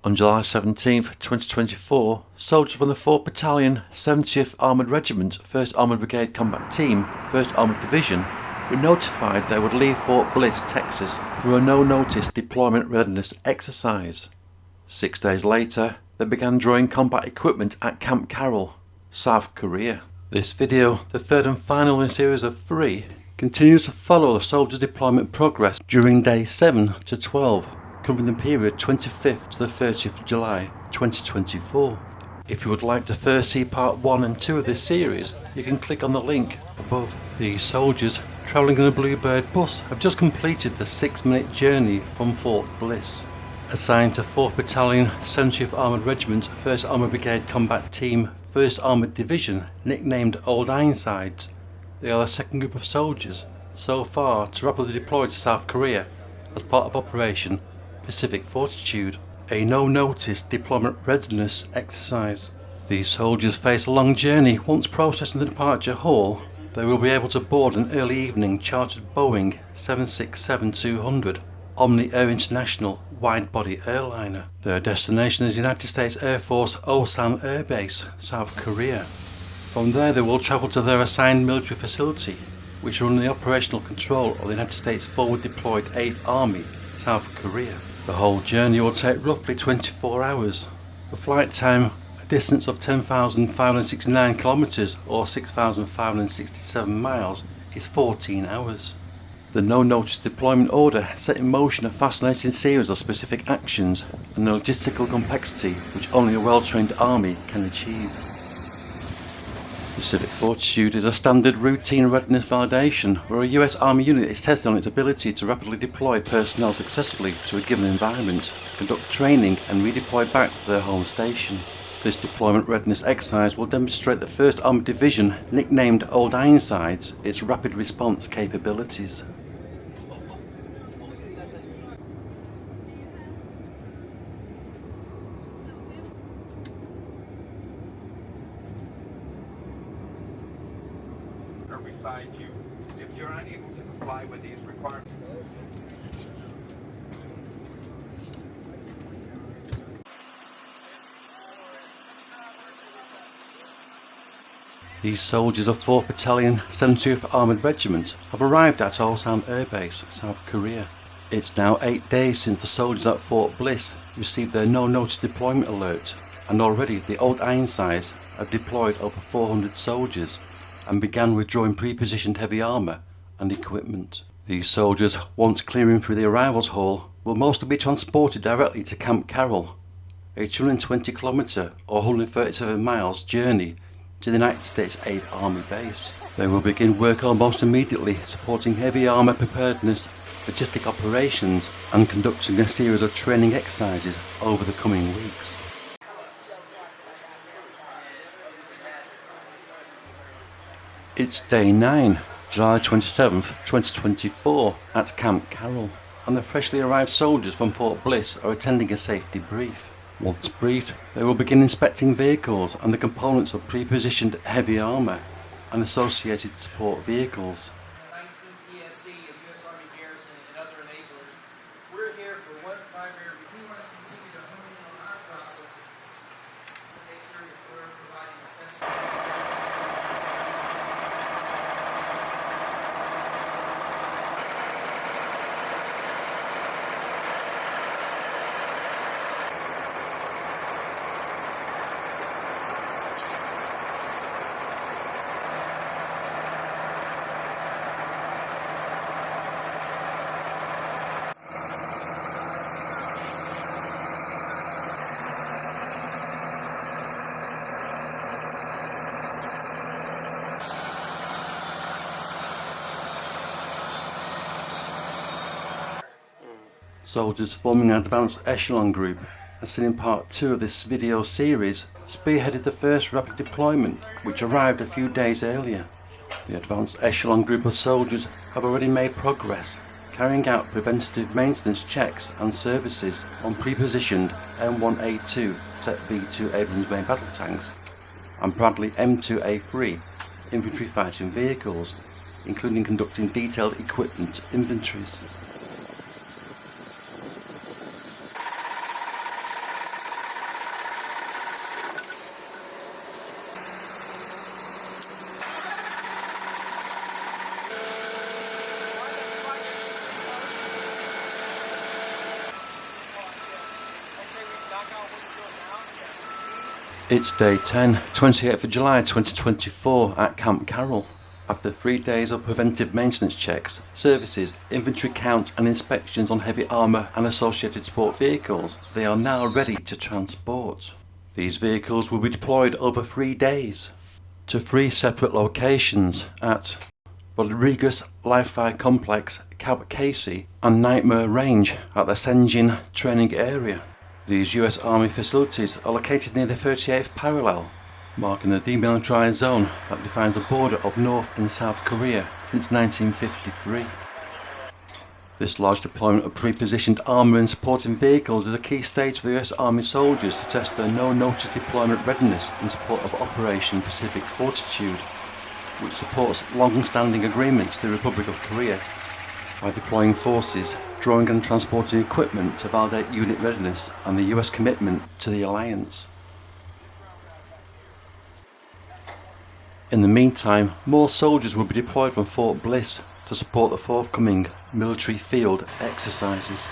On July 17, 2024, soldiers from the Fort Battalion, 70th Armored Regiment, 1st Armored Brigade Combat Team, 1st Armored Division, were notified they would leave Fort Bliss, Texas for a no-notice deployment readiness exercise. 6 days later, they began drawing combat equipment at Camp Carroll, South Korea. This video, the third and final in a series of 3, continues to follow the soldiers' deployment progress during days 7 to 12, covering the period 25th to the 30th of July 2024. If you would like to first see part 1 and 2 of this series, you can click on the link above. These soldiers travelling in a Bluebird bus have just completed the 6-minute journey from Fort Bliss. Assigned to 4th Battalion, 70th Armored Regiment, 1st Armored Brigade Combat Team, 1st Armoured Division, nicknamed Old Ironsides, they are the second group of soldiers so far to rapidly deploy to South Korea as part of Operation Pacific Fortitude, a no-notice deployment readiness exercise. These soldiers face a long journey. Once processing the departure hall, they will be able to board an early evening chartered Boeing 767-200 Omni Air International wide-body airliner. Their destination is the United States Air Force Osan Air Base, South Korea. From there they will travel to their assigned military facility, which are under the operational control of the United States Forward Deployed 8th Army, South Korea. The whole journey will take roughly 24 hours. The flight time, a distance of 10,569 kilometers or 6,567 miles, is 14 hours. The no-notice deployment order set in motion a fascinating series of specific actions and a logistical complexity which only a well-trained army can achieve. Pacific Fortitude is a standard routine readiness validation where a US Army unit is tested on its ability to rapidly deploy personnel successfully to a given environment, conduct training and redeploy back to their home station. This deployment readiness exercise will demonstrate the 1st Armoured Division, nicknamed Old Ironsides, its rapid response capabilities. Beside you, if you're unable to comply with these requirements. These soldiers of 4th Battalion, 70th Armoured Regiment have arrived at Osan Air Base, South Korea. It's now 8 days since the soldiers at Fort Bliss received their no-notice deployment alert, and already the Old Ironsides have deployed over 400 soldiers and began withdrawing pre-positioned heavy armour and equipment. These soldiers, once clearing through the arrivals hall, will mostly be transported directly to Camp Carroll, a 220km or 137 miles journey to the United States 8th Army base. They will begin work almost immediately, supporting heavy armour preparedness, logistic operations and conducting a series of training exercises over the coming weeks. It's day 9, July 27th, 2024 at Camp Carroll, and the freshly arrived soldiers from Fort Bliss are attending a safety brief. Once briefed, they will begin inspecting vehicles and the components of pre-positioned heavy armour and associated support vehicles. Soldiers forming an advanced echelon group, as seen in part 2 of this video series, spearheaded the first rapid deployment, which arrived a few days earlier. The advanced echelon group of soldiers have already made progress, carrying out preventative maintenance checks and services on pre-positioned M1A2 SEPv2 Abrams main battle tanks and Bradley M2A3 Infantry Fighting vehicles, including conducting detailed equipment inventories. It's day 10, 28th of July 2024 at Camp Carroll. After 3 days of preventive maintenance checks, services, inventory count and inspections on heavy armour and associated support vehicles, they are now ready to transport. These vehicles will be deployed over 3 days to 3 separate locations at Rodriguez Live Fire Complex, Camp Casey and Nightmare Range at the Senjin training area. These US Army facilities are located near the 38th parallel, marking the demilitarized zone that defines the border of North and South Korea since 1953. This large deployment of pre-positioned armour and supporting vehicles is a key stage for the US Army soldiers to test their no-notice deployment readiness in support of Operation Pacific Fortitude, which supports long-standing agreements to the Republic of Korea by deploying forces, drawing and transporting equipment to validate unit readiness and the US commitment to the alliance. In the meantime, more soldiers will be deployed from Fort Bliss to support the forthcoming military field exercises.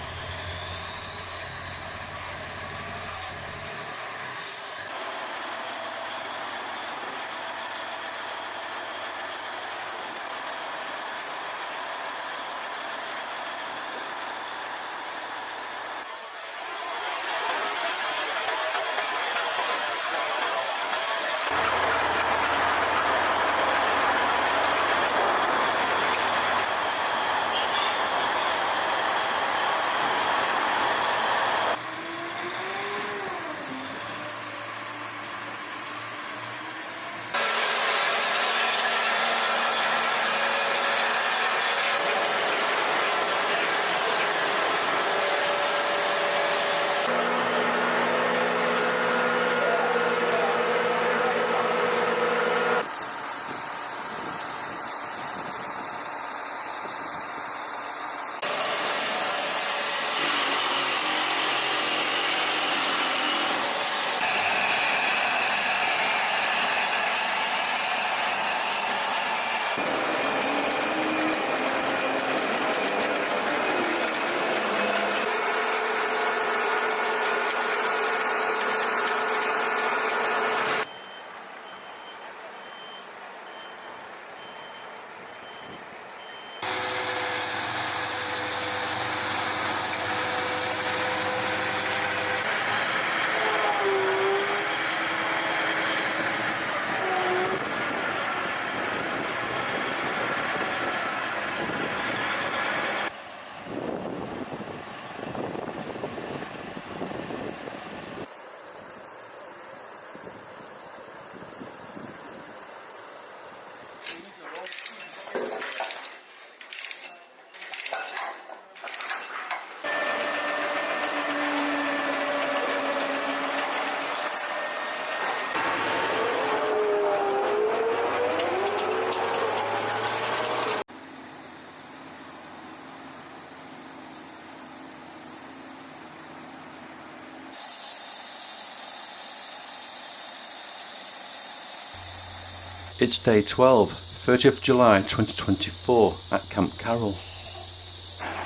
It's day 12, 30th July 2024 at Camp Carroll.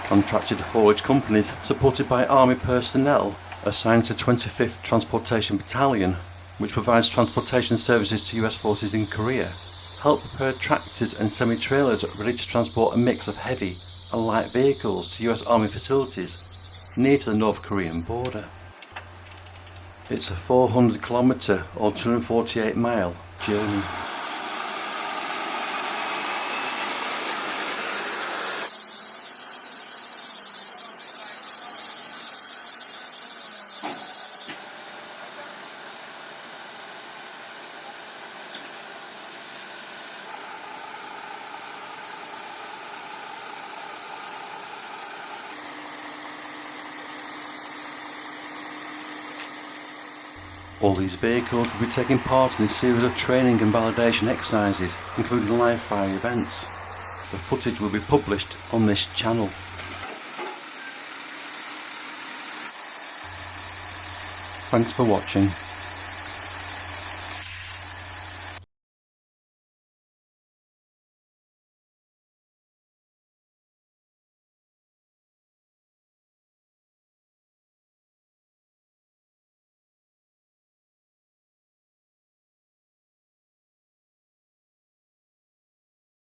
Contracted haulage companies supported by Army personnel assigned to 25th Transportation Battalion, which provides transportation services to US forces in Korea, help prepare tractors and semi-trailers ready to transport a mix of heavy and light vehicles to US Army facilities near to the North Korean border. It's a 400 kilometre or 248 mile journey. All these vehicles will be taking part in a series of training and validation exercises, including live fire events. The footage will be published on this channel. Thanks for watching.